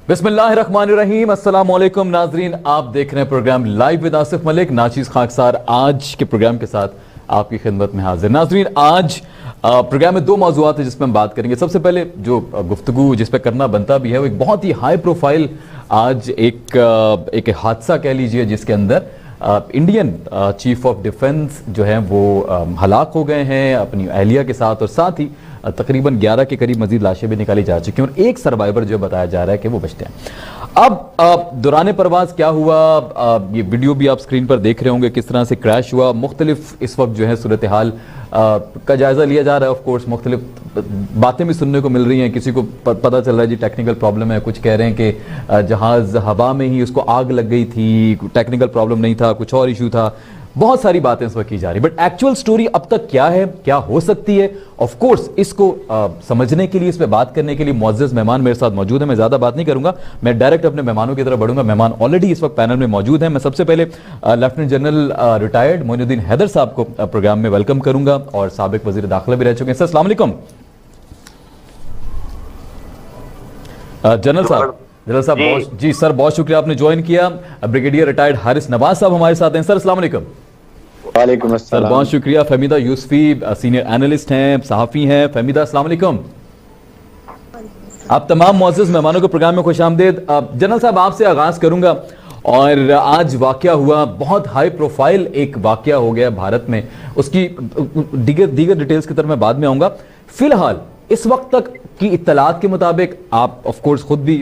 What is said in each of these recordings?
बिस्मिल्लाहिर्रहमानिर्रहीम, अस्सलाम वालेकुम नाजरीन। आप देख रहे हैं program live with Asif Malik. नाचीज़ खाकसार आज के प्रोग्राम के साथ आपकी खिदमत में हाजिर। नाजरीन, आज प्रोग्राम में दो मौज़ूआत है जिस पर हम बात करेंगे। सबसे पहले जो गुफ्तगू जिस पर करना बनता भी है वो एक बहुत ही हाई प्रोफाइल आज एक हादसा कह लीजिए जिसके अंदर इंडियन चीफ ऑफ डिफेंस जो है वो हलाक हो गए हैं अपनी अहलिया के साथ, और साथ ही तकरीबन 11 के करीब मजीद लाशें भी निकाली जा चुकी हैं और एक सर्वाइवर जो बताया जा रहा है कि वो बचते हैं। अब दौरान परवाज क्या हुआ, ये वीडियो भी आप स्क्रीन पर देख रहे होंगे किस तरह से क्रैश हुआ। मुख्तलिफ इस वक्त जो है सूरत हाल का जायजा लिया जा रहा है। ऑफ कोर्स मुख्तलिफ बातें भी सुनने को मिल रही हैं। किसी को पता चल रहा है जी टेक्निकल प्रॉब्लम है, कुछ कह रहे हैं कि जहाज हवा में ही उसको आग लग गई थी, टेक्निकल प्रॉब्लम नहीं था, कुछ और इशू था। बहुत सारी बातें इस वक्त की जा रही, बट एक्चुअल स्टोरी अब तक क्या है, क्या हो सकती है, ऑफ कोर्स इसको समझने के लिए, इस पे बात करने के लिए मुअज़्ज़ज़ मेहमान मेरे साथ मौजूद है। मैं ज्यादा बात नहीं करूंगा, मैं डायरेक्ट अपने मेहमानों की तरफ बढ़ूंगा। मेहमान ऑलरेडी इस वक्त पैनल में मौजूद हैं। मैं सबसे पहले lieutenant general retired Moinuddin Haider sahab को प्रोग्राम में वेलकम करूंगा और साबिक वज़ीर दाखिला भी रह चुके हैं। सर अस्सलाम वालेकुम। जनरल साहब जी सर, बहुत शुक्रिया आपने ज्वाइन किया। ब्रिगेडियर रिटायर्ड हारिस नवाज साहब हमारे साथ हैं। सर अस्सलाम वालेकुम। वालेकुम अस्सलाम। सर बहुत शुक्रिया। फहमीदा यूसुफी सीनियर एनालिस्ट हैं, सहाफ़ी हैं। फहमीदा अस्सलाम वालेकुम। आप तमाम मुअज़्ज़ज़ मेहमानों के प्रोग्राम में खुशामदीद। जनरल साहब आपसे आगाज करूंगा, और आज वाकया हुआ, बहुत हाई प्रोफाइल एक वाकया हो गया भारत में। उसकी दीगर डिटेल्स की तरफ मैं बाद में आऊंगा। फिलहाल इस वक्त तक की इत्तलात के मुताबिक आप ऑफ कोर्स खुद भी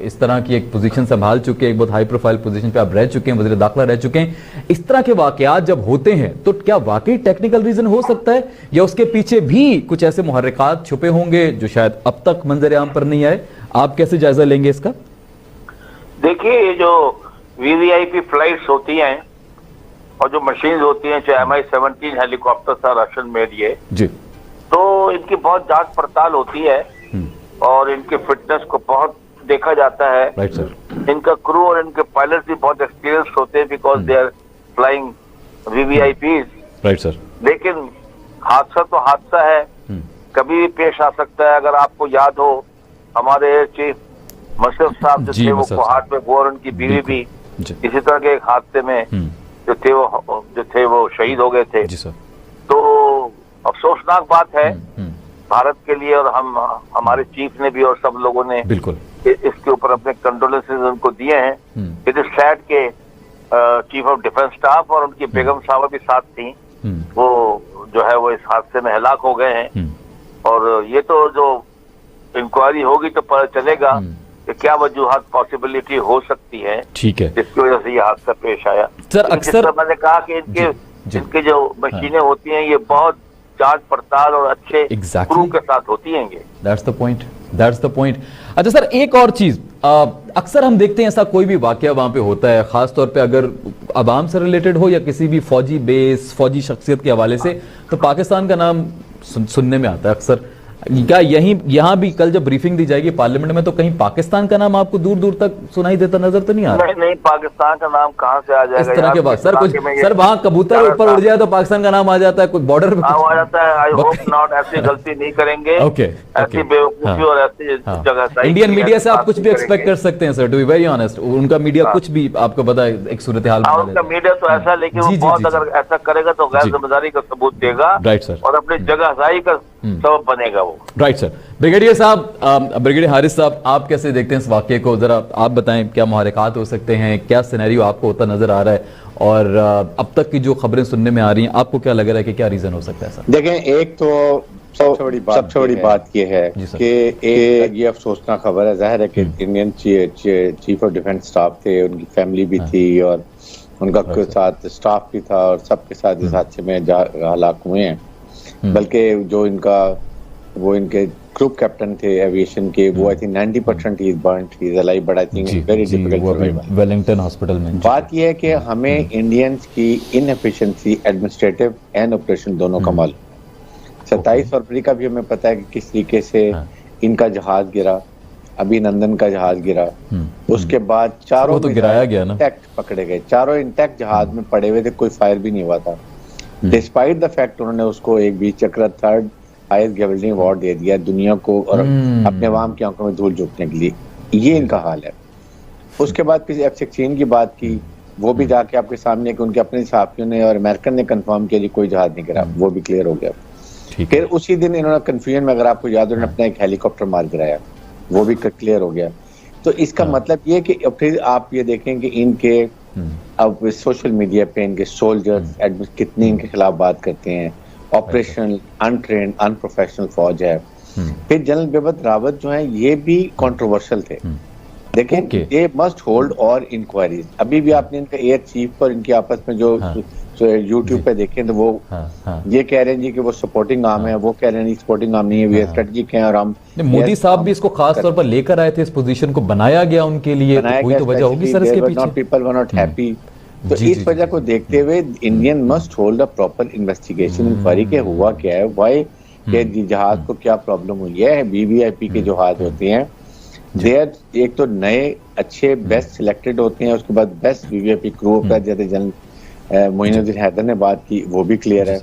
इस तरह की एक पोजीशन संभाल चुके हैं, एक बहुत हाई प्रोफाइल पोजीशन पे आप रह चुके हैं, वज़ीर दाखिला रह चुके हैं। इस तरह के वाकयात जब होते हैं तो क्या वाकई टेक्निकल रीजन हो सकता है, या उसके पीछे भी कुछ ऐसे मुहर्रिकात छुपे होंगे जो शायद अब तक मंजर आम पर नहीं आए? आप कैसे जायजा लेंगे इसका? देखिए, ये जो वीवीआईपी फ्लाइट्स होती हैं और जो मशीन होती हैं, चाहे MI-17 हेलीकॉप्टर था रशियन मेड, ये जी, तो इनकी बहुत जांच पड़ताल होती है और इनके फिटनेस को बहुत देखा जाता है। Right sir. इनका क्रू और इनके पायलट भी बहुत एक्सपीरियंस्ड होते हैं because they are flying VVIPs. Right sir. लेकिन हादसा तो हादसा है, कभी भी पेश आ सकता है। अगर आपको याद हो, हमारे एयर चीफ मशरफ साहब जो थे वो कोहाट में वो और उनकी बीवी भी इसी तरह के एक हादसे में जो थे वो शहीद हो गए थे। तो अफसोसनाक बात है भारत के लिए, और हमारे चीफ ने भी और सब लोगों ने बिल्कुल इसके ऊपर अपने कंडोलेंसेस उनको दिए हैं। इट इज सैड के चीफ ऑफ डिफेंस स्टाफ और उनकी बेगम साहबा भी साथ थी, वो जो है वो इस हादसे में हलाक हो गए हैं। और ये तो जो इंक्वायरी होगी तो पता चलेगा कि क्या वजूहात पॉसिबिलिटी हो सकती है, ठीक है, जिसकी वजह से ये हादसा पेश आया। सर अक्सर मैंने कहा कि इनके जो मशीनें होती हैं ये बहुत जांच पड़ताल और अच्छे क्रू के साथ होती हैं। That's the point. अच्छा सर, एक और चीज, अक्सर हम देखते हैं ऐसा कोई भी वाकया वहां पे होता है, खास तौर पे अगर अवाम से रिलेटेड हो या किसी भी फौजी बेस, फौजी शख्सियत के हवाले से, तो पाकिस्तान का नाम सुनने में आता है अक्सर। क्या यहाँ भी कल जब ब्रीफिंग दी जाएगी पार्लियामेंट में तो कहीं पाकिस्तान का नाम आपको दूर दूर तक सुनाई देता नजर तो नहीं आ रहा? नहीं, पाकिस्तान का नाम कहाँ से आ जाएगा इस तरह के बात? सर कुछ सर वहाँ कबूतर ऊपर उड़ जाए तो पाकिस्तान का नाम आ जाता है, कुछ बॉर्डर पे आ जाता है। आई होप नॉट, ऐसी गलती नहीं करेंगे। ऐसी बेवकूफी और ऐसी जगह इंडियन मीडिया से आप कुछ भी एक्सपेक्ट कर सकते हैं sir, to be very honest. उनका मीडिया कुछ भी आपको पता है एक सूरत हाल, उनका मीडिया तो ऐसा, लेकिन वो बहुत अगर ऐसा करेगा तो गैर जिम्मेदारी का सबूत देगा। Right sir. और अपनी जगहसाई का सबब बनेगा वो। Right sir. ब्रिगेडियर साहब, ब्रिगेडियर हारिस साहब, आप कैसे देखते हैं इस वाकये को? जरा आप बताएं, क्या मुहर्रिकात हो सकते हैं, क्या सिनेरियो आपको होता नजर आ रहा है, और अब तक की जो खबरें सुनने में आ रही हैं आपको क्या लग रहा है कि क्या रीजन हो सकता है? सर देखें, एक तो सबसे बड़ी बात यह है कि ये अफसोसनाक खबर है। जाहिर है कि Indian chief of defence staff थे, उनकी फैमिली भी थी और उनका साथ स्टाफ भी था, और सबके साथ इस हादसे में हलाक हुए हैं। बल्कि जो इनके ग्रुप कैप्टन थे एविएशन के, वो I think 90% he is burned, he is alive, but I think very difficult Wellington hospital में। बात यह है कि हमें इंडियंस की इनएफिशिएंसी, एडमिनिस्ट्रेटिव एंड ऑपरेशन दोनों का मालूम। 27 फरवरी का भी हमें पता है कि किस तरीके से इनका जहाज गिरा, अभिनंदन का जहाज गिरा, उसके बाद चारों तो गिराया गया ना, इंटैक्ट पकड़े गए, चारों इंटैक्ट जहाज में पड़े हुए थे, कोई फायर भी नहीं हुआ था। डिस्पाइट द फैक्ट उन्होंने उसको एक बीच चक्र थर्ड हाईएस्ट गिवलिंग अवार्ड दे दिया दुनिया को और अपने अवाम की आंखों में धूल झोंकने के लिए। ये इनका हाल है। उसके बाद किसी F-16 की बात की, वो भी जाके आपके सामने कि उनके अपने सहाफियों ने और अमेरिकन ने कंफर्म किया जी कोई जहाज नहीं गिरा, वो भी क्लियर हो गया। फिर उसी दिन इन्होंने कंफ्यूजन में, अगर आपको याद हो, उन्होंने अपना एक हेलीकॉप्टर मार गिराया, वो भी क्लियर हो गया। तो इसका मतलब ये कि फिर आप ये देखें कि इनके अब सोशल मीडिया पे इनके सोल्जर्स कितनी इनके खिलाफ बात करते हैं। ऑपरेशनल अनट्रेन्ड अनप्रोफेशनल फौज है। फिर जनरल बिपिन रावत जो है ये भी कंट्रोवर्शियल थे। देखें, दे मस्ट होल्ड और इंक्वायरीज। अभी भी आपने इनका एयर चीफ पर इनकी आपस में जो यूट्यूब पे देखें तो वो ये कह रहे हैं जी कि वो सपोर्टिंग आर्म है, वो कह रहे हैं सपोर्टिंग आर्म नहीं है, वे स्ट्रेटेजिक हैं। और हम मोदी साहब भी इसको खास तौर पर लेकर आए थे, इस पोजीशन को बनाया गया उनके लिए, तो कोई तो वजह होगी सर इसके पीछे। People were not happy. तो इस वजह को देखते हुए Indian must hold a proper investigation, inquiry के हुआ क्या है, व्हाई के जहाज को क्या प्रॉब्लम हुई है। बीवीआईपी के जहाज होते हैं, देयर एक तो नए अच्छे बेस्ट सिलेक्टेड होते हैं, उसके बाद बेस्ट बीवीआईपी क्रू होता है, जैसे जनरल मोइनुद्दीन हैदर ने बात की, वो भी क्लियर है।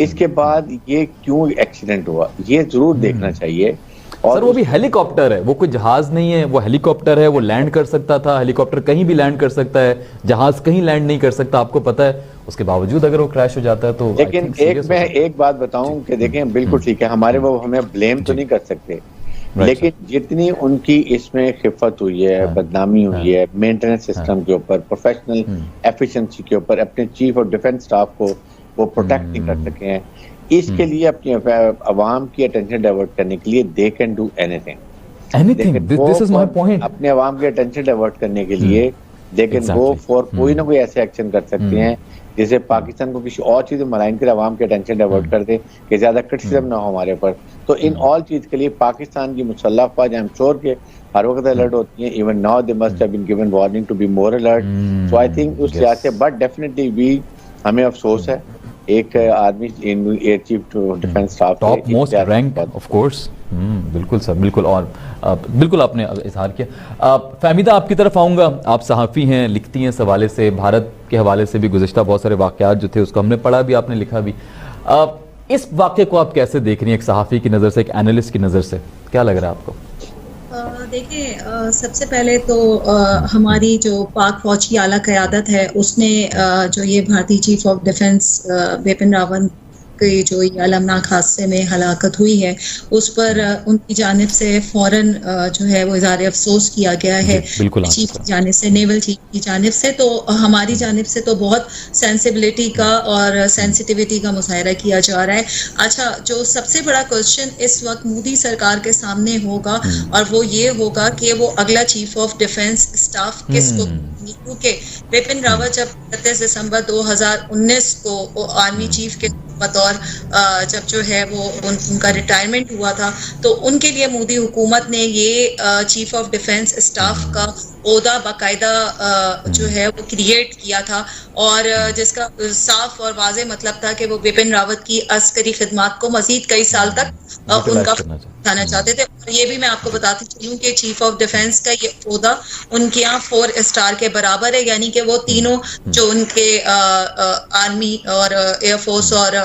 इसके बाद ये क्यों एक्सीडेंट हुआ ये जरूर देखना चाहिए। और सर वो भी हेलीकॉप्टर है, वो कोई जहाज नहीं है, वो हेलीकॉप्टर है, वो लैंड कर सकता था। हेलीकॉप्टर कहीं भी लैंड कर सकता है, जहाज कहीं लैंड नहीं कर सकता, आपको पता है। उसके बावजूद अगर वो क्रैश हो जाता है तो लेकिन मैं एक बात बताऊं कि देखें, बिल्कुल ठीक है, हमारे वो हमें ब्लेम तो नहीं कर सकते, लेकिन जितनी उनकी इसमें खिफत हुई है, बदनामी हुई है मेंटेनेंस सिस्टम के ऊपर, प्रोफेशनल एफिशिएंसी के ऊपर, अपने चीफ ऑफ डिफेंस स्टाफ को वो प्रोटेक्ट नहीं कर सके हैं, इसके लिए अपनी अवाम की अटेंशन डाइवर्ट करने के लिए they can do anything. This is my point. अपने अवाम की अटेंशन डाइवर्ट करने के लिए दे कैन गो फॉर कोई ना कोई ऐसे एक्शन कर सकते हैं जैसे पाकिस्तान को किसी और चीज में मलाइन कर अवाम की अटेंशन डाइवर्ट कर दे कि ज्यादा क्रिटिसिज्म ना हो हमारे ऊपर। तो इन ऑल चीज के लिए पाकिस्तान की मुसल्लह फौज आई एम श्योर के हर वक्त अलर्ट होती है। Even now they must have been given warning to be more alert. So I think उस लिहाज से बट डेफिनेटली भी हमें अफसोस है एक आदमी air chief defence staff top most rank of course. बिल्कुल सर, बिल्कुल। और बिल्कुल आपने इजहार किया। फहमीदा आपकी तरफ आऊँगा, आप सहाफ़ी हैं, लिखती हैं इस हवाले से, भारत के हवाले से भी गुज़िश्ता बहुत सारे वाक़यात जो थे उसको हमने पढ़ा भी, आपने लिखा भी। इस वाक़े को आप कैसे देख रही हैं, एक सहाफ़ी की नज़र से, एक एनालिस्ट की नज़र से, क्या लग रहा है आपको? देखिए, सबसे पहले तो हमारी जो पाक फौज की आला क़यादत है उसने जो ये भारतीय chief of defence Bipin Rawat की जो ये अलमनाक हादसे में हलाकत हुई है उस पर उनकी जानिब से फ़ौरन जो है वो इज़हार अफसोस किया गया है चीफ की जानिब से, नेवल चीफ की जानिब से। तो हमारी जानिब से तो बहुत सेंसिबिलिटी का और सेंसिटिविटी का मुजाहरा किया जा रहा है। अच्छा, जो सबसे बड़ा क्वेश्चन इस वक्त मोदी सरकार के सामने होगा और वो ये होगा कि वो अगला चीफ ऑफ डिफेंस स्टाफ किसको, क्योंकि बिपिन रावत जब 31 दिसंबर 2019 को आर्मी चीफ के बतौर जब जो है वो उनका रिटायरमेंट हुआ था तो उनके लिए मोदी हुकूमत ने ये चीफ ऑफ डिफेंस स्टाफ का ओहदा बाकायदा जो है वो क्रिएट किया था और जिसका साफ और वाज़े मतलब था कि वो बिपिन रावत की अस्करी खिदमात को मजीद कई साल तक उनका उठाना चाहते थे। और ये भी मैं आपको बताती चलूँ कि चीफ ऑफ डिफेंस का ये ओहदा उनके यहाँ 4 स्टार के बराबर है, यानी कि वो तीनों जो उनके आर्मी और एयरफोर्स और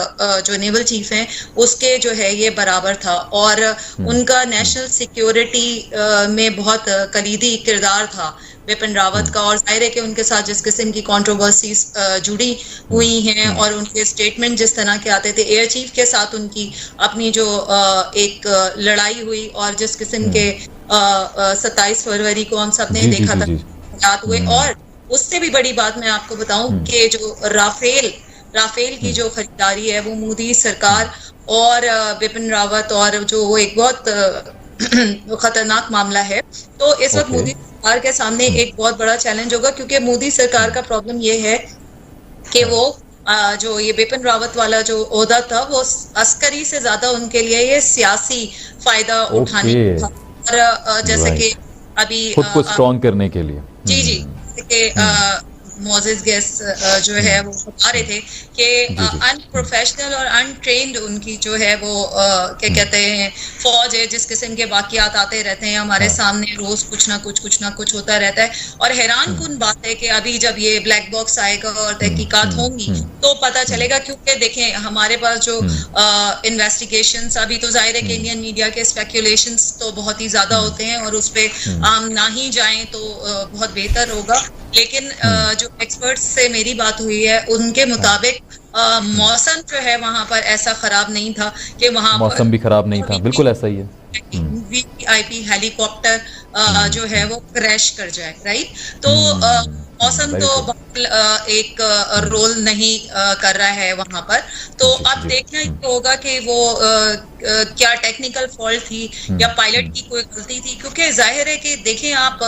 जो नेवल चीफ हैं उसके जो है ये बराबर था। और उनका नेशनल सिक्योरिटी में बहुत कलीदी किरदार था बिपिन रावत का। और जाहिर है कि उनके साथ जिस किस्म की कंट्रोवर्सीज जुड़ी हुई हैं और उनके स्टेटमेंट जिस तरह के आते थे, एयर चीफ के साथ उनकी अपनी जो एक लड़ाई हुई और जिस किस्म के 27 फरवरी को हम सब ने देखा था याद हुए। और उससे भी बड़ी बात मैं आपको बताऊं कि जो राफेल की जो खरीदारी है वो मोदी सरकार और बिपिन रावत और जो वो एक बहुत खतरनाक मामला है। तो इस वक्त मोदी सरकार के सामने एक बहुत बड़ा चैलेंज होगा, क्योंकि मोदी सरकार का प्रॉब्लम ये है कि वो जो ये बिपिन रावत वाला जो ओहदा था वो अस्करी से ज्यादा उनके लिए ये सियासी फायदा उठाने का और जैसे कि अभी खुद को स्ट्रॉन्ग करने के लिए जी कि मोजेस गेस्ट जो है वो बता रहे थे कि अनप्रोफेशनल और अनट्रेन्ड उनकी जो है वो क्या कहते हैं फौज है, जिस किस्म के वाकयात आते रहते हैं हमारे सामने, रोज कुछ ना कुछ होता रहता है। और हैरान कुन बात है कि अभी जब ये ब्लैक बॉक्स आएगा और तहकीकात होंगी तो पता चलेगा, क्योंकि देखें हमारे पास जो इन्वेस्टिगेशंस, अभी तो जाहिर है कि इंडियन मीडिया के स्पेकुलेशंस तो बहुत ही ज्यादा होते हैं और उस पर आम ना ही जाएं तो बहुत बेहतर होगा। लेकिन जो एक्सपर्ट्स से मेरी बात हुई है उनके मुताबिक मौसम जो है वहां पर ऐसा खराब नहीं था कि वहां मौसम भी खराब नहीं था, बिल्कुल ऐसा ही है। वीआईपी हेलीकॉप्टर जो है वो क्रैश कर जाए, राइट? तो मौसम तो एक रोल नहीं कर रहा है वहां पर। तो अब देखना ही होगा कि वो क्या टेक्निकल फॉल्ट थी या पायलट की कोई गलती थी, क्योंकि जाहिर है कि देखें आप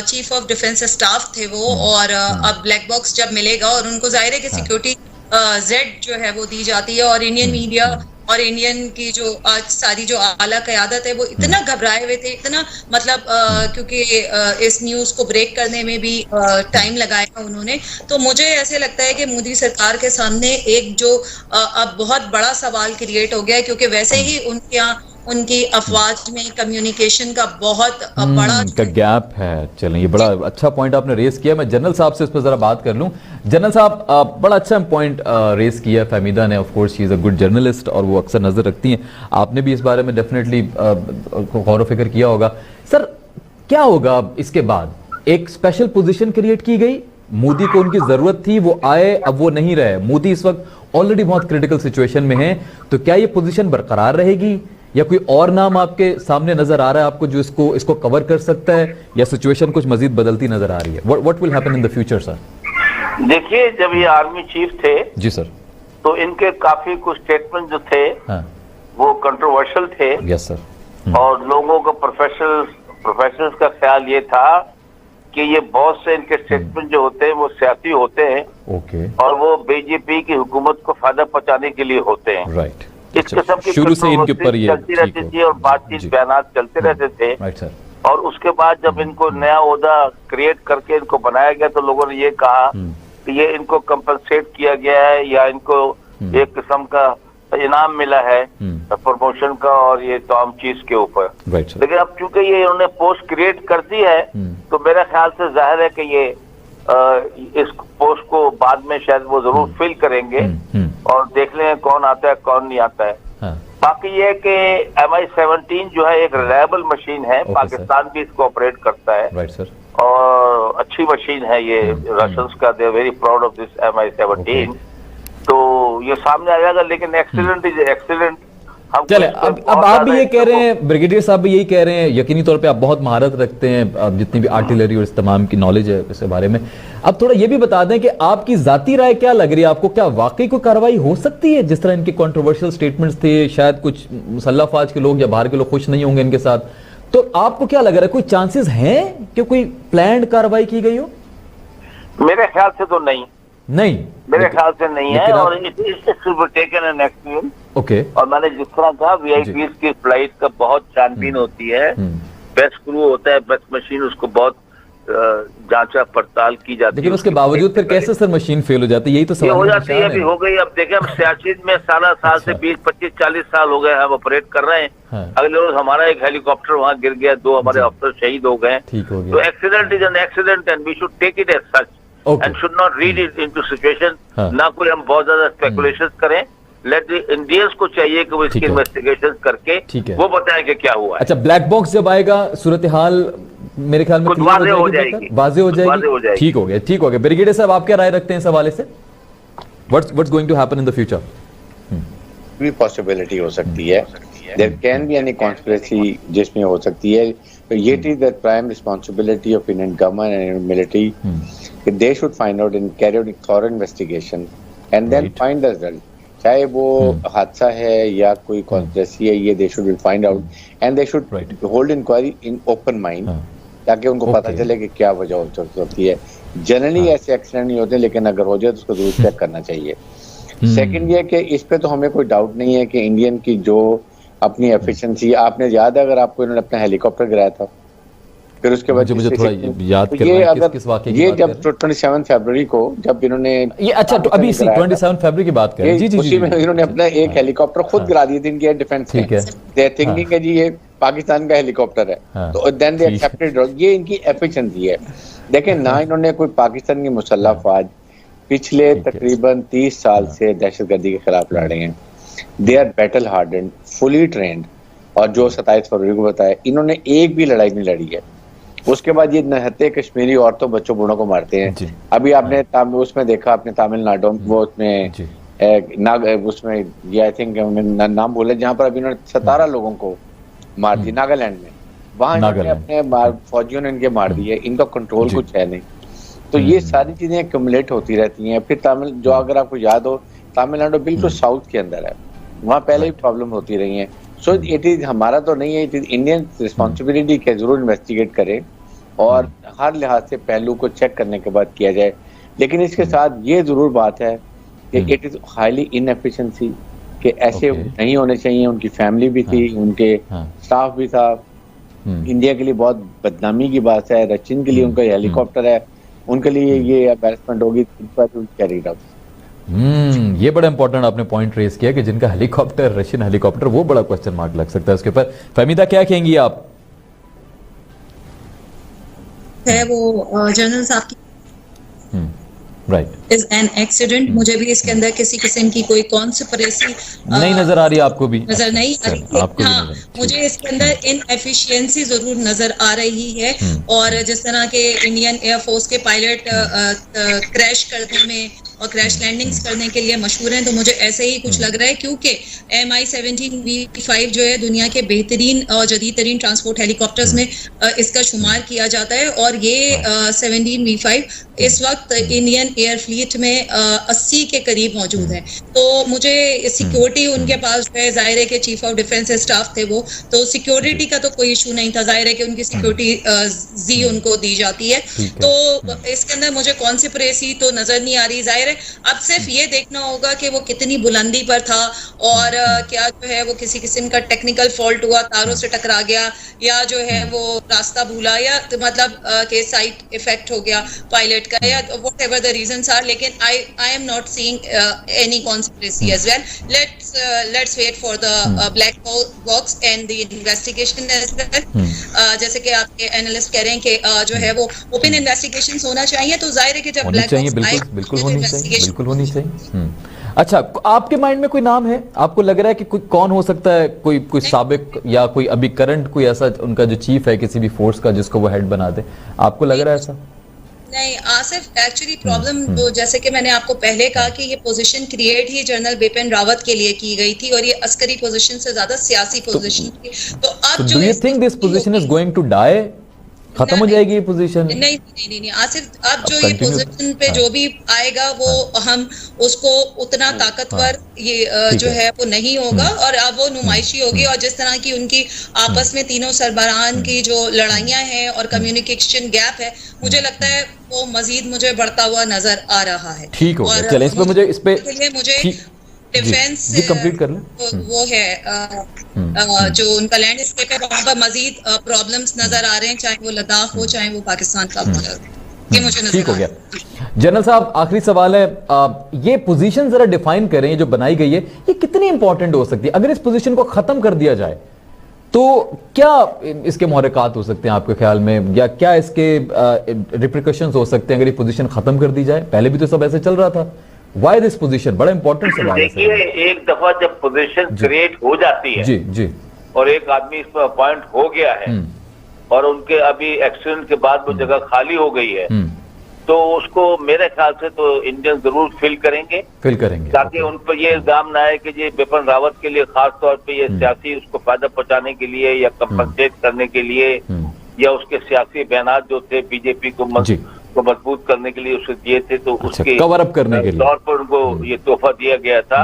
चीफ ऑफ डिफेंस स्टाफ थे वो, और अब ब्लैक बॉक्स जब मिलेगा और उनको जाहिर है कि सिक्योरिटी जेड जो है वो दी जाती है, और इंडियन मीडिया और इंडियन की जो आज सारी जो आला क़यादत है वो इतना घबराए हुए थे, इतना मतलब क्योंकि इस न्यूज़ को ब्रेक करने में भी टाइम लगाया उन्होंने। तो मुझे ऐसे लगता है कि मोदी सरकार के सामने एक जो अब बहुत बड़ा सवाल क्रिएट हो गया है, क्योंकि वैसे ही उनके यहाँ उनकी अफवाज में कम्युनिकेशन का बहुत बड़ा का गैप है। चलें, ये बड़ा अच्छा पॉइंट आपने रेस किया। मैं जनरल साहब से इस पर ज़रा बात कर लूं। जनरल साहब, बड़ा अच्छा पॉइंट रेस किया फहमीदा ने। Of course she is a good journalist और वो अक्सर नज़र रखती हैं। आपने भी इस बारे में डेफिनेटली गौर फिक्र किया होगा। सर, क्या होगा इसके बाद? एक स्पेशल पोजीशन क्रिएट की गई, मोदी को उनकी ज़रूरत थी, वो आए, अब वो नहीं रहे। मोदी इस वक्त ऑलरेडी बहुत क्रिटिकल सिचुएशन में है, तो क्या ये पोजीशन बरकरार रहेगी या कोई और नाम आपके सामने नजर आ रहा है आपको जो इसको कवर कर सकता है, या सिचुएशन कुछ मजीद बदलती नजर आ रही है? What will happen in the future sir? देखिए, जब ये आर्मी चीफ थे जी सर, तो इनके काफी कुछ स्टेटमेंट जो थे वो कंट्रोवर्शियल थे। Yes sir. और लोगों का प्रोफेशनल्स का ख्याल ये था कि ये बहुत से इनके स्टेटमेंट जो होते हैं वो सियासी होते हैं, ओके, और वो बीजेपी की हुकूमत को फायदा पहुंचाने के लिए होते हैं। राइट। इस किस्म की शुरू से इनके ऊपर ये चलती रहती थी और बातचीत बयान चलते रहते थे। Right sir. और उसके बाद जब इनको नया ओहदा क्रिएट करके इनको बनाया गया तो लोगों ने ये कहा कि ये इनको कंपनसेट किया गया है या इनको एक किस्म का इनाम मिला है प्रमोशन का, और ये तमाम चीज के ऊपर। लेकिन अब चूंकि ये इन्होंने पोस्ट क्रिएट कर दी है तो मेरे ख्याल से जाहिर है कि ये इस पोस्ट को बाद में शायद वो जरूर फिल करेंगे और देख लें कौन आता है कौन नहीं आता है। बाकी ये है कि MI-17 जो है एक रिलायबल मशीन है, पाकिस्तान भी इसको ऑपरेट करता है। Right sir. और अच्छी मशीन है ये रशियंस का, they are very proud of this MI-17। तो ये सामने आ जाएगा, लेकिन एक्सीलेंट इज एक्सीलेंट। चले, अब आप भी ये कह रहे हैं, ब्रिगेडियर साहब भी यही कह रहे हैं, यकीनी तौर पे आप बहुत महारत रखते हैं, जितनी भी आर्टिलरी और इस तमाम की नॉलेज है इसके बारे में। अब थोड़ा ये भी बता दें कि आपकी जाती राय क्या लग रही है आपको? क्या वाकई कोई कार्रवाई हो सकती है? जिस तरह इनके कंट्रोवर्शियल स्टेटमेंट्स थे, शायद कुछ मुसल्लह फौज के लोग या बाहर के लोग खुश नहीं होंगे इनके साथ, तो आपको क्या लग रहा है, कोई चांसेस हैं कि कोई प्लान्ड कार्रवाई की गई हो? मेरे ख्याल से तो नहीं, मेरे ख्याल से नहीं है। और टेकन एन एक्शन। ओके। और मैंने जिस तरह कहा, वीआईपी की फ्लाइट का बहुत छानबीन होती है, बेस्ट क्रू होता है, बेस्ट मशीन, उसको बहुत जांचा पड़ताल की जाती है। लेकिन उसके बावजूद फिर कैसे सर मशीन फेल हो जाती है? यही तो सवाल हो जाती है। अभी हो गई, अब देखें, हम सियाचिन में साल से 20, 25, 40 साल हो गए हम ऑपरेट कर रहे हैं। अगले रोज हमारा एक हेलीकॉप्टर वहाँ गिर गया, 2 हमारे ऑफिसर शहीद हो गए। तो accident is an accident and we should take it as such and should not read it into situation. ना कोई हम बहुत ज्यादा स्पेकुलेशन करें। लेट द इंडियंस को चाहिए कि वो इसकी इन्वेस्टिगेशन करके वो बताएं कि क्या हुआ है। अच्छा, ब्लैक बॉक्स जब आएगा सूरत हाल मेरे ख्याल में वाज़ेह हो जाएगी। ठीक हो गया। ब्रिगेडियर साहब, आप क्या राय रखते हैं इस हवाले से? What's going to happen in the future? भी पॉसिबिलिटी हो सकती है, there can be any conspiracy जिसमें हो सकती है। तो ये is the prime responsibility of Indian government and military, they should find out and carry out a thorough investigation and then find the result. चाहे वो हादसा है या कोई कॉन्स्पिरेसी है, ये they should find out and they should hold inquiry in open mind, ताकि उनको पता चले कि क्या वजह हो सकती है। जनरली ऐसे एक्सीडेंट नहीं होते, लेकिन अगर हो जाए तो उसको जरूर चेक करना चाहिए। सेकंड ये कि इस पे तो हमें कोई डाउट नहीं है कि इंडियन की जो अपनी एफिशिएंसी, आपने याद है अगर आपको इन्होंने अपना हेलीकॉप्टर गिराया था, फिर उसके बाद मुझे थोड़ा याद करना किस वाकये की ये बात जब 27 फरवरी को जब इन्होंने ये अच्छा तो अभी इसी 27 फरवरी की बात करें जी जी उसी में इन्होंने अपना एक हेलीकॉप्टर खुद गिरा दिया था इनकी एयर डिफेंस ठीक है दे थिंकिंग है जी ये पाकिस्तान का हेलीकॉप्टर है तो देन दे एक्सेप्टेड। ये इनकी एफिशिएंसी है। देखें ना इन्होंने कोई पाकिस्तान की मुसल्लह फौज पिछले तकरीबन 30 साल से दहशतगर्दी के खिलाफ लड़ रहे हैं। They are battle hardened, fully trained, और जो 27 फरवरी को बताया इन्होंने एक भी लड़ाई नहीं लड़ी है। उसके बाद ये नहते कश्मीरी औरतों बच्चों बूढ़ों को मारते हैं। अभी आपने उसमें देखा आपने तमिलनाडु वो उसमें उसमें ये आई थिंक नाम बोले जहाँ पर अभी इन्होंने 17 लोगों को मार दी नागालैंड में। वहां अपने फौजियों ने इनके मार दिए। इनका कंट्रोल कुछ है नहीं। तो ये सारी चीजें एक्यूमुलेट होती रहती हैं। फिर जो अगर आपको याद हो तमिलनाडु बिल्कुल साउथ के अंदर है, वहाँ पहले भी प्रॉब्लम होती रही है। सो इट इज हमारा तो नहीं है, इट इज इंडियन रिस्पॉन्सिबिलिटी के जरूर इन्वेस्टिगेट करें और हर लिहाज से पहलू को चेक करने के बाद किया जाए। लेकिन इसके साथ ये जरूर बात है कि इट इज हाईली इनएफिशिएंसी कि ऐसे नहीं होने चाहिए। उनकी फैमिली भी थी, उनके स्टाफ भी था। इंडिया के लिए बहुत बदनामी की बात है। रशियन के लिए उनका हेलीकॉप्टर है, उनके लिए ये एम्बैरेसमेंट होगी। ये बड़ा इंपॉर्टेंट आपने पॉइंट रेज किया कि जिनका हेलीकॉप्टर रशियन हेलीकॉप्टर, वो बड़ा क्वेश्चन मार्क लग सकता है उसके ऊपर। फहमीदा क्या कहेंगी आप? है वो जनरल साहब की राइट इज एन एक्सीडेंट। मुझे भी इसके अंदर किसी किस्म की कोई कॉन्स्पिरेसी नहीं नजर आ रही, आपको भी नजर नहीं आ रही। आपको हाँ, मुझे इसके अंदर इनएफिशिएंसी जरूर नजर आ रही है। और जिस तरह के इंडियन एयरफोर्स के पायलट क्रैश करने में और क्रैश लैंडिंग्स करने के लिए मशहूर हैं, तो मुझे ऐसे ही कुछ लग रहा है क्योंकि MI-17V5 जो है दुनिया के बेहतरीन और जदीद तरीन ट्रांसपोर्ट हेलीकॉप्टर्स में इसका शुमार किया जाता है। और ये 17V5 इस वक्त इंडियन एयर फ्लीट में 80 के करीब मौजूद है। तो मुझे सिक्योरिटी उनके पास जो है, जाहिर है कि चीफ ऑफ डिफेंस स्टाफ थे वो, तो सिक्योरिटी का तो कोई इशू नहीं था। जाहिर है कि उनकी सिक्योरिटी उनको दी जाती है। तो इसके अंदर मुझे कॉन्स्पिरेसी तो नजर नहीं आ रही। जाहिर है अब सिर्फ ये देखना होगा कि वो कितनी बुलंदी पर था और क्या जो है वो किसी किस्म का टेक्निकल फॉल्ट हुआ, तारों से टकरा गया, या जो है वो रास्ता भूला, या मतलब के साइड इफेक्ट हो गया पायलट का, या व्हाटएवर द रीजंस आर। लेकिन I am not seeing any conspiracy as well. Let's wait for the black box and the investigation as well. जैसे कि आपके एनालिस्ट कह रहे हैं कि जो है वो ओपन इन्वेस्टिगेशंस होना चाहिए, तो जाहिर है कि जब ब्लैक बॉक्स बिल्कुल होनी चाहिए। अच्छा, आपके माइंड में कोई नाम है? आपको लग रहा है कि कोई कौन हो सकता है, कोई साबिक या कोई अभी करंट कोई ऐसा उनका जो चीफ है किसी भी फोर्स का जिसको वो हेड बना दे? आपको लग रहा है ऐसा? नहीं आसिफ, एक्चुअली प्रॉब्लम तो जैसे कि मैंने आपको पहले कहा कि ये पोजीशन क्रिएट ही जनरल बिपिन रावत के लिए की गई थी और ये अस्करी पोजीशन से ज्यादा सियासी पोजीशन थी। तो अब जो do you think this position is going to die? खत्म हो जाएगी ये पोजीशन? नहीं आसिफ, अब जो ये पोजीशन पे जो भी आएगा वो हम उसको उतना ताकतवर ये जो है वो नहीं होगा और अब वो नुमाइशी होगी। और जिस तरह की उनकी आपस में तीनों सरबराहान की जो लड़ाइयां हैं और कम्युनिकेशन गैप है, मुझे लगता है वो मजीद मुझे बढ़ता हुआ नजर आ रहा है। ठीक हो गया, चलें इस पे मुझे डिफेंस कंप्लीट कर लें। वो है जो उनका लैंडस्केप है, वहाँ पर मजीद प्रॉब्लम्स नजर आ रहे हैं, चाहे वो लद्दाख हो चाहे वो पाकिस्तान का बॉर्डर। ये मुझे नजर ठीक हो गया। जनरल साहब, आखिरी सवाल है, ये पोजीशन जरा डिफाइन करें जो बनाई गई है, ये कितनी इंपॉर्टेंट हो सकती है? अगर इस पोजीशन को खत्म कर दिया जाए तो क्या इसके मुहर्रिकात हो सकते हैं आपके ख्याल में, या क्या इसके रिप्रिकॉशंस हो सकते हैं अगर ये पोजीशन खत्म कर दी जाए? पहले भी तो सब ऐसे चल रहा था। Why this position? बड़ा इंपॉर्टेंट सवाल है। देखिए, एक दफा जब पोजीशन क्रिएट हो जाती है जी और एक आदमी इस पर अपॉइंट हो गया है और उनके अभी एक्सीडेंट के बाद वो जगह खाली हो गई है, तो उसको मेरे ख्याल से तो इंडियन जरूर फिल करेंगे ताकि उन पर ये इल्जाम ना आए कि ये बिपिन रावत के लिए खास तौर पे ये सियासी उसको फायदा पहुंचाने के लिए या कंपनसेट करने के लिए या उसके सियासी बयानात जो थे बीजेपी को मजबूत करने के लिए उसे दिए थे, तो उसके कवर अप करने के लिए तौर पर उनको ये तोहफा दिया गया था।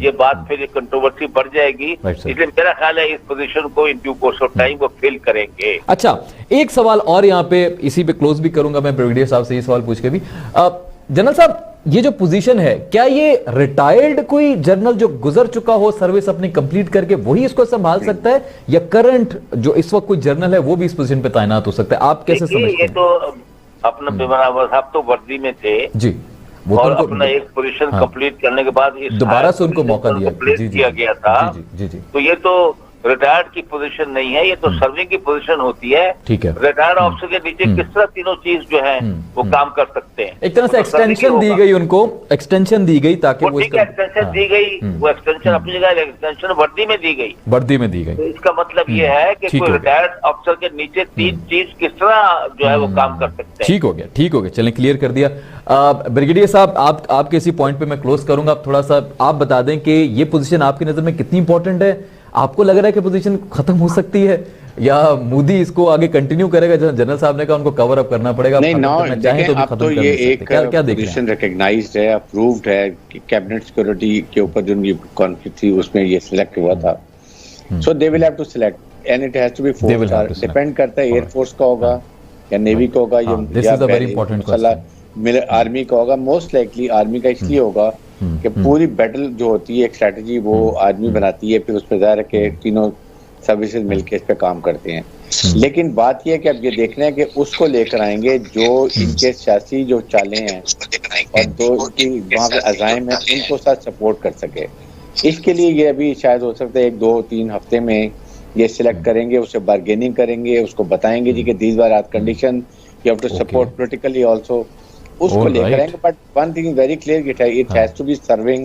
ये बात फिर कंट्रोवर्सी बढ़ जाएगी, इसलिए मेरा ख्याल है इस पोजीशन को in due course of time वो फिल करेंगे। अच्छा, एक सवाल और यहाँ पे इसी पे क्लोज भी करूंगा मैं ब्रिगेडियर साहब से ये सवाल पूछ के भी। जनरल साहब, ये जो पोजीशन है, क्या ये रिटायर्ड कोई जनरल जो गुजर चुका हो सर्विस अपनी कंप्लीट करके वही इसको संभाल सकता है, या करंट जो इस वक्त कोई जनरल है वो भी इस पोजीशन पे तैनात हो सकता है? आप कैसे समझते हैं? ये तो अपना बिपिन रावत साहब तो वर्दी में थे जी, वो और तो अपना एक पोजीशन कंप्लीट करने के बाद दोबारा से उनको मौका दिया किया गया था। जी। तो ये तो रिटायर्ड की पोजीशन नहीं है, ये तो सर्विंग की पोजीशन होती है। ठीक है। रिटायर्ड ऑफिसर के नीचे किस तरह तीनों चीज जो है वो काम कर सकते हैं। एक तरह से एक्सटेंशन दी गई उनको, एक्सटेंशन दी गई ताकि वो ठीक है, एक्सटेंशन दी गई, वो एक्सटेंशन अपनी जगह, एक्सटेंशन वर्दी में दी गई, वर्दी में दी गई। तो इसका मतलब ये है कि कोई रिटायर्ड अफसर के नीचे तीन चीज किस तरह जो है वो काम कर सकते हैं। ठीक हो गया, चलें, क्लियर कर दिया। ब्रिगेडियर साहब, आपके इसी पॉइंट पे मैं क्लोज करूंगा। आप थोड़ा सा आप बता दें कि ये पोजीशन आपकी नजर में कितनी इंपॉर्टेंट है? आपको लग रहा है कि पोजीशन खत्म हो सकती है, या मोदी इसको आगे कंटिन्यू करेगा? जनरल साहब ने कहा उनको कवर अप करना पड़ेगा। नहीं, चाहे तो भी खत्म कर ये सकते। एक क्या पोजीशन रिकॉग्नाइज्ड है, अप्रूव्ड है कि कैबिनेट सिक्योरिटी के ऊपर जो उनकी कॉन्फ्लिक्ट थी उसमें ये सिलेक्ट हुआ था। So they will have to select and it has to be 4 star. Depend करता है एयरफोर्स का होगा या नेवी का होगा या आर्मी का होगा। मोस्ट लाइकली आर्मी का इसलिए होगा कि पूरी बैटल जो होती है, एक स्ट्रेटजी वो आर्मी बनाती है, फिर उस पर ज़ाहिर है कि तीनों सर्विसेज मिलकर इस पे काम करते हैं। लेकिन बात यह है कि अब ये देखना है कि उसको लेकर आएंगे जो इनके सियासी जो चालें हैं और जो इनकी वहाँ पे अज़ाइम है उनको साथ सपोर्ट कर सके। इसके लिए ये अभी शायद हो सकता है 1-2-3 हफ्ते में ये सिलेक्ट करेंगे, उससे बार्गेनिंग करेंगे, उसको बताएंगे जी कि these are condition, you have to support politically also, उसको लेकर आएंगे। But one thing is very clear, it has to be serving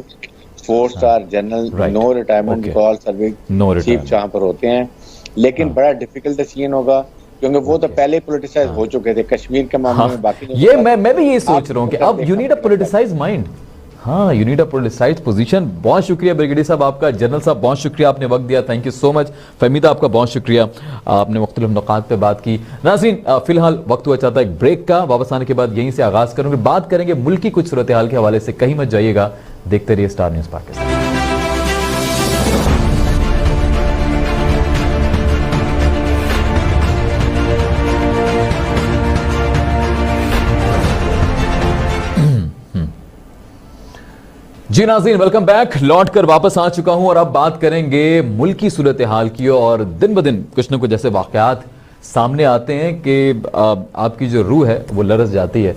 4 star general, no retirement call, serving chief जहां पर होते हैं। लेकिन बड़ा डिफिकल्ट डिसीजन होगा क्योंकि वो तो पहले पोलिटिसाइज हो चुके थे कश्मीर के मामले में। बाकी ये मैं भी ये सोच रहा हूँ कि अब you need a politicise mind. हाँ, you need a politicise position. बहुत शुक्रिया ब्रिगेडियर साहब आपका, जनरल साहब बहुत शुक्रिया, आपने वक्त दिया, thank you so much. Fahmida आपका बहुत शुक्रिया, आपने मुख्तलिफ नुकात पे बात की। नाज़रीन, फिलहाल वक्त हुआ चाहता है एक ब्रेक का, वापस आने के बाद यहीं से आगाज करूंगे, बात करेंगे मुल्क की कुछ सूरत हाल के हवाले से। कहीं मत जाइएगा, देखते रहिए स्टार न्यूज़ पाकिस्तान। जी नाज़रीन, वेलकम बैक। लौट कर वापस आ चुका हूं और अब बात करेंगे मुल्क की सूरत हाल की। और दिन ब दिन कुछ न कुछ ऐसे वाक़यात सामने आते हैं कि आपकी जो रूह है वो लरस जाती है।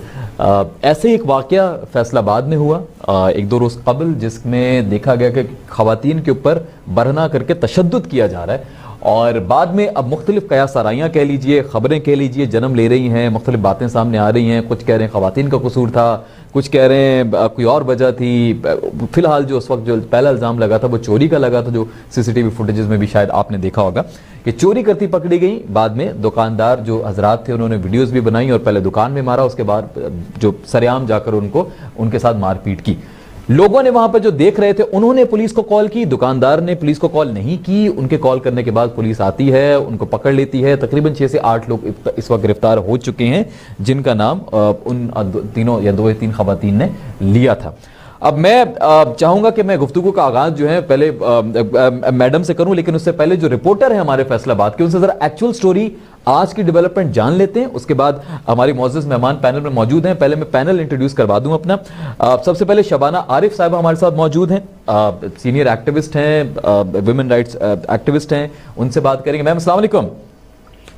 ऐसे ही एक वाक़या फैसलाबाद में हुआ 1-2 रोज़ कबल, जिसमें देखा गया कि ख़वातीन के ऊपर बरहना करके तशद्दुद किया जा रहा है। और बाद में अब मुख्तलिफ कयासाराइयाँ कह लीजिए, ख़बरें कह लीजिए, जन्म ले रही हैं, मुख्तलिफ बातें सामने आ रही हैं। कुछ कह रहे हैं ख़वातीन का कसूर था, कुछ कह रहे हैं कोई और वजह थी। फिलहाल जो उस वक्त जो पहला इल्ज़ाम लगा था वो चोरी का लगा था, जो सीसीटीवी फुटेजेस में भी शायद आपने देखा होगा कि चोरी करती पकड़ी गई। बाद में दुकानदार जो हजरात थे उन्होंने वीडियोस भी बनाई और पहले दुकान में मारा, उसके बाद जो सरेआम जाकर उनके साथ मारपीट की। लोगों ने वहां पर जो देख रहे थे उन्होंने पुलिस को कॉल की, दुकानदार ने पुलिस को कॉल नहीं की। उनके कॉल करने के बाद पुलिस आती है, उनको पकड़ लेती है। तकरीबन 6 से 8 लोग इस वक्त गिरफ्तार हो चुके हैं, जिनका नाम उन तीनों या 2 या 3 खवातीन ने लिया था। अब मैं चाहूंगा कि मैं गुफ्तगू का आगाज जो है पहले मैडम से करूं, लेकिन उससे पहले जो रिपोर्टर है हमारे फैसलाबाद के, उनसे जरा एक्चुअल स्टोरी, आज की डेवलपमेंट जान लेते हैं। उसके बाद हमारी मौजूद मेहमान पैनल में मौजूद हैं। पहले मैं पैनल इंट्रोड्यूस करवा दूं अपना। सबसे पहले शबाना आरिफ साहब हमारे साथ मौजूद हैं, सीनियर एक्टिविस्ट हैं, वुमेन राइट्स एक्टिविस्ट हैं, उनसे बात करेंगे। मैम अस्सलाम वालेकुम।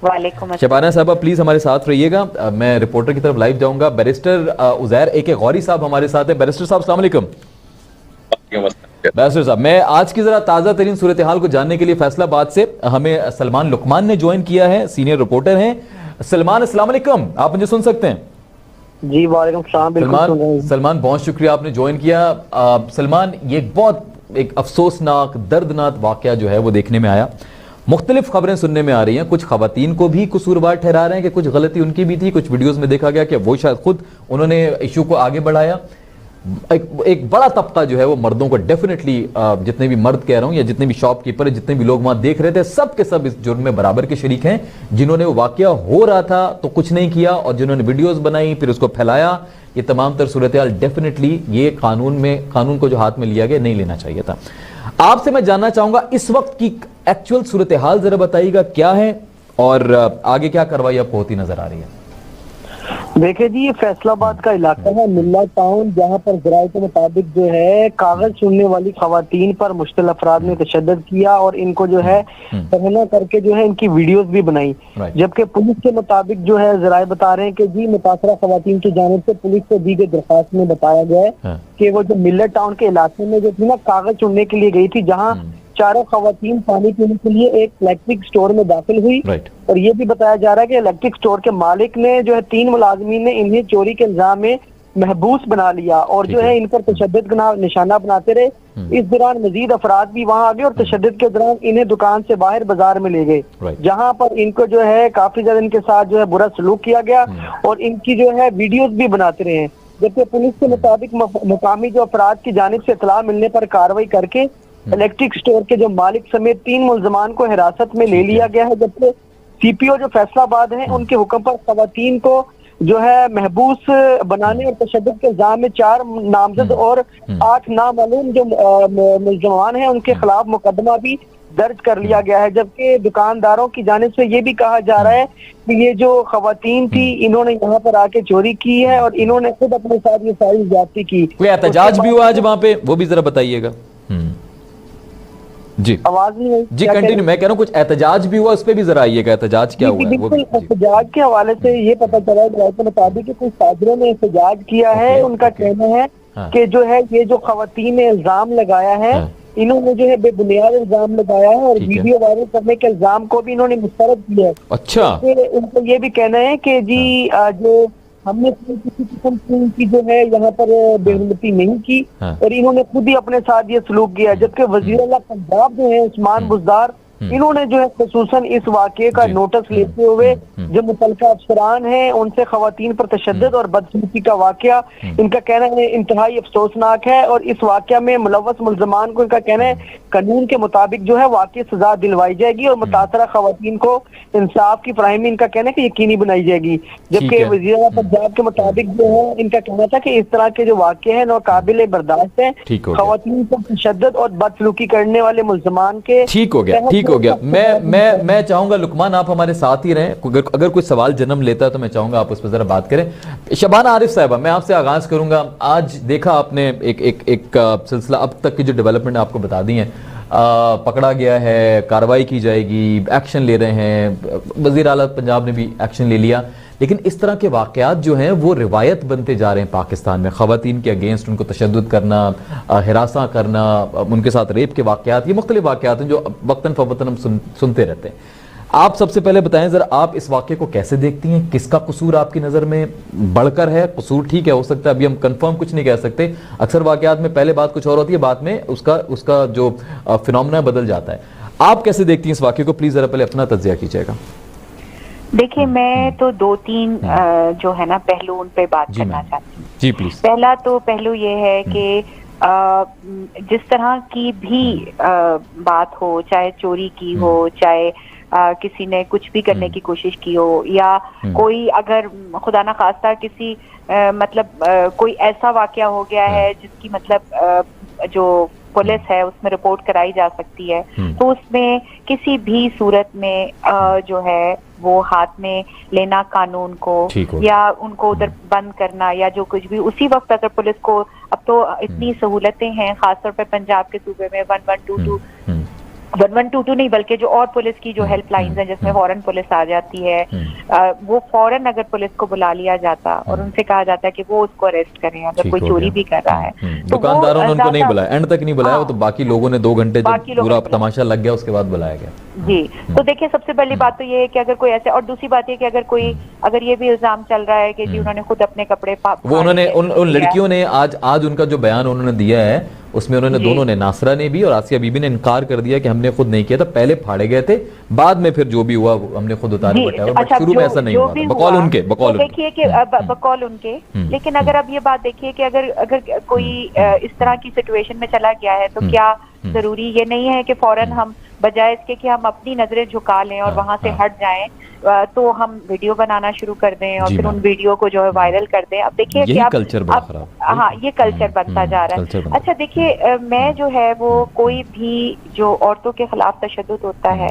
वालेकुम। शबाना साहबा प्लीज हमारे साथ रहिएगा, मैं रिपोर्टर की तरफ लाइव जाऊंगा। Barrister Uzair A K. गौरी साहब हमारे साथ हैं। बैरिस्टर साहब अस्सलाम वालेकुम। बैरिस्टर साहब, मैं आज की जरा ताज़ा तरीन सूरत हाल को जानने के लिए फैसलाबाद से हमें सलमान लुकमान ने ज्वाइन किया है, सीनियर रिपोर्टर हैं। सलमान अस्सलाम वालेकुम, आप मुझे सुन सकते हैं? जी वालेकुम सलाम। सलमान बहुत शुक्रिया आपने ज्वाइन किया। सलमान, ये बहुत एक अफसोसनाक दर्दनाक वाकया जो है वो देखने में आया। मुख्तलिफ खबरें सुनने में आ रही हैं, कुछ खवातीन को भी कसूरवार ठहरा रहे हैं कि कुछ गलती उनकी भी थी। कुछ वीडियोस में देखा गया कि वो शायद खुद उन्होंने इशू को आगे बढ़ाया। एक बड़ा तबका जो है वो मर्दों को डेफिनेटली, जितने भी मर्द कह रहा हूं या जितने भी शॉपकीपर है, जितने भी लोग वहां देख रहे थे, सब के सब इस जुर्म में बराबर के शरीक हैं। जिन्होंने वो वाकया हो रहा था तो कुछ नहीं किया और जिन्होंने वीडियोस बनाई फिर उसको फैलाया, ये तमाम तर सूरत हाल डेफिनेटली ये कानून को जो हाथ में लिया गया नहीं लेना चाहिए था। आपसे मैं जानना चाहूंगा इस वक्त की एक्चुअल सूरत हाल जरा बताइएगा क्या है और आगे क्या कार्रवाई आपको होती नजर आ रही है? देखिए जी, ये फैसलाबाद का इलाका है, मिल्ला टाउन, जहाँ पर जराये के मुताबिक जो है कागज सुनने वाली खवातीन पर मुश्तिल अफराद ने तशद्दुद किया और इनको जो है तहना करके जो है इनकी वीडियोस भी बनाई। जबकि पुलिस के मुताबिक जो है जराये बता रहे हैं कि जी मुतासरा खवातीन की जानिब से पुलिस को दी गई दरख्वास्त में बताया गया है कि वो जो मिल्ला टाउन के इलाके में जो थी ना, कागज सुनने के लिए गई थी, जहाँ चारों खवातीन पानी पीने के लिए एक इलेक्ट्रिक स्टोर में दाखिल हुई। और ये भी बताया जा रहा है कि इलेक्ट्रिक स्टोर के मालिक ने जो है 3 मुलाजमीन ने इन्हें चोरी के इल्जाम में महबूस बना लिया और जो है इन पर तशद्दुद का निशाना बनाते रहे। इस दौरान मजीद अफराद भी वहां आ गए और तशद्दुद के दौरान इन्हें दुकान से बाहर बाजार में ले गए, जहां पर इनको जो है काफी ज्यादा इनके साथ जो है बुरा सलूक किया गया और इनकी जो है वीडियोज भी बनाते रहे। जबकि पुलिस के मुताबिक मुकामी जो अफराद की जानिब से इत्तला मिलने पर कार्रवाई करके इलेक्ट्रिक स्टोर के जो मालिक समेत 3 मुल्जमान को हिरासत में ले लिया गया है। जबकि सीपीओ जो फैसलाबाद है उनके हुक्म पर खवातीन को जो है महबूस बनाने और तशद्दुद के इल्जाम में 4 नामजद और 8 नामालूम जो मुल्जमान हैं उनके खिलाफ मुकदमा भी दर्ज कर लिया गया है। जबकि दुकानदारों की जानिब से ये भी कहा जा रहा है कि ये जो खवातीन थी इन्होंने यहाँ पर आके चोरी की है और इन्होंने खुद अपने साथ ये सारी ज्यादती की। कोई एहतजाज भी हुआ आज वहाँ पे, वो भी जरा बताइएगा। जी आवाज नहीं आई जी, कंटिन्यू। मैं कह रहा हूँ कुछ एहतजाज भी हुआ, उस पर भी जरा आइएगा, एहतजाज क्या हुआ है? बिल्कुल, एहतजाज के हवाले से ये पता चला है के मुताबिक कि कुछ ताजरों ने एहतजाज किया है। उनका कहना है कि जो है ये जो खवातीन ने इल्जाम लगाया है, इन्होंने जो है बेबुनियाद इल्जाम लगाया है और वीडियो वायरल करने के इल्जाम को भी इन्होंने मुस्तरद किया है। अच्छा, उनको ये भी कहना है कि जी जो हमने किसी किस्म की जो है यहाँ पर बेहुरमती नहीं की और इन्होंने खुद ही अपने साथ ये सलूक किया। जबकि वज़ीर आला पंजाब जो है उस्मान बुज़दार, इन्होंने जो है खुसूसन इस वाक़े का नोटिस लेते हुए जो मुतल्लिका अफसरान हैं उनसे खवातीन पर तशद्दुद और बदसलूकी का वाक़या, इनका कहना है इंतहाई अफसोसनाक है और इस वाक़या में मुलव्वस मुल्ज़मान को इनका कहना है कानून के मुताबिक जो है वाक़ई सजा दिलवाई जाएगी और मुतासरा खवातीन को इंसाफ की फराहमी इनका कहना है कि यकीनी बनाई जाएगी। जबकि वज़ीर आला पंजाब के मुताबिक जो है इनका कहना था कि इस तरह के जो वाक़े हैं नाकाबिले बर्दाश्त है, खवातीन पर तशद्दुद और बदसलूकी करने वाले मुल्ज़मान के ठीक हो गया। मैं चाहूंगा लुकमान आप हमारे साथ ही रहें, अगर कोई सवाल जन्म लेता है तो मैं चाहूंगा आप उस पर जरा बात करें। शबाना आरिफ साहिबा, मैं आपसे आगाज करूंगा। आज देखा आपने एक सिलसिला, अब तक की जो डेवलपमेंट आपको बता दी है, पकड़ा गया है, कार्रवाई की जाएगी, एक्शन ले रहे हैं, वज़ीर आला पंजाब ने भी एक्शन ले लिया, लेकिन इस तरह के वाक़यात जो हैं वो रिवायत बनते जा रहे हैं पाकिस्तान में। ख़वातीन के अगेंस्ट उनको तशद्दुद करना, हिरासा करना, उनके साथ रेप के वाक़यात, ये मुख्तलिफ वाक़यात हैं जो वक्तन फ़वक्तन हम सुनते रहते हैं। आप सबसे पहले बताएं ज़रा, आप इस वाक़े को कैसे देखती हैं? किसका कसूर आपकी नज़र में बढ़कर है? कसूर ठीक है, हो सकता है अभी हम कंफर्म कुछ नहीं कह सकते, अक्सर वाक़यात में पहले बात कुछ और होती है, बाद में उसका जो फिनोमेना बदल जाता है। आप कैसे देखती हैं इस वाक़े को? प्लीज़ ज़रा पहले अपना तज्ज़िया कीजिएगा। देखिए, मैं तो 2-3 जो है ना पहलू उन पे बात करना चाहती हूँ। जी प्लीज। पहला पहलू ये है कि जिस तरह की भी बात हो, चाहे चोरी की हो, चाहे किसी ने कुछ भी करने की कोशिश की हो, या कोई अगर खुदा ना खास्ता किसी कोई ऐसा वाकया हो गया है जिसकी जो पुलिस है उसमें रिपोर्ट कराई जा सकती है, तो उसमें किसी भी सूरत में जो है वो हाथ में लेना कानून को या उनको उधर बंद करना या जो कुछ भी, उसी वक्त अगर पुलिस को, अब तो इतनी सहूलतें हैं खासतौर पर पंजाब के सूबे में 1122 नहीं बल्कि जो और पुलिस की जो हेल्पलाइंस हैं जिसमें फौरन पुलिस आ जाती है, वो फौरन अगर पुलिस को बुला लिया जाता और उनसे कहा जाता है कि वो उसको अरेस्ट करें अगर कोई चोरी भी कर रहा है। तो दुकानदारों ने उनको नहीं बुलाया, एंड तक नहीं बुलाया, वो तो बाकी लोगों ने 2 घंटे पूरा तमाशा लग गया उसके बाद बुलाया गया। जी, तो देखिए सबसे पहली बात तो ये है कि अगर कोई ऐसे, और दूसरी बात ये कि अगर ये भी इल्जाम चल रहा है कि जी उन्होंने खुद अपने कपड़े वो उन्होंने उन लड़कियों ने आज उनका जो बयान उन्होंने दिया है उसमें उन्होंने दोनों ने, नासरा ने भी और आसिया बीबी ने इनकार कर दिया कि हमने खुद नहीं किया था, पहले फाड़े गए थे, बाद में फिर जो भी हुआ हमने खुद उतारे बटाया, बट शुरू में ऐसा नहीं हुआ था, बकौल उनके देखिए कि बकौल उनके। लेकिन अगर अब ये बात देखिए कि अगर कोई इस तरह की सिचुएशन में चला गया है तो क्या जरूरी ये नहीं है कि फौरन हम बजाय इसके कि हम अपनी नजरें झुका लें और वहां से हट जाएं, तो हम वीडियो बनाना शुरू कर दें और फिर उन वीडियो को जो है वायरल कर दें। अब देखिए कि ये कल्चर बनता जा रहा है। अच्छा देखिए, मैं जो है वो कोई भी जो औरतों के खिलाफ तशद्दुद होता है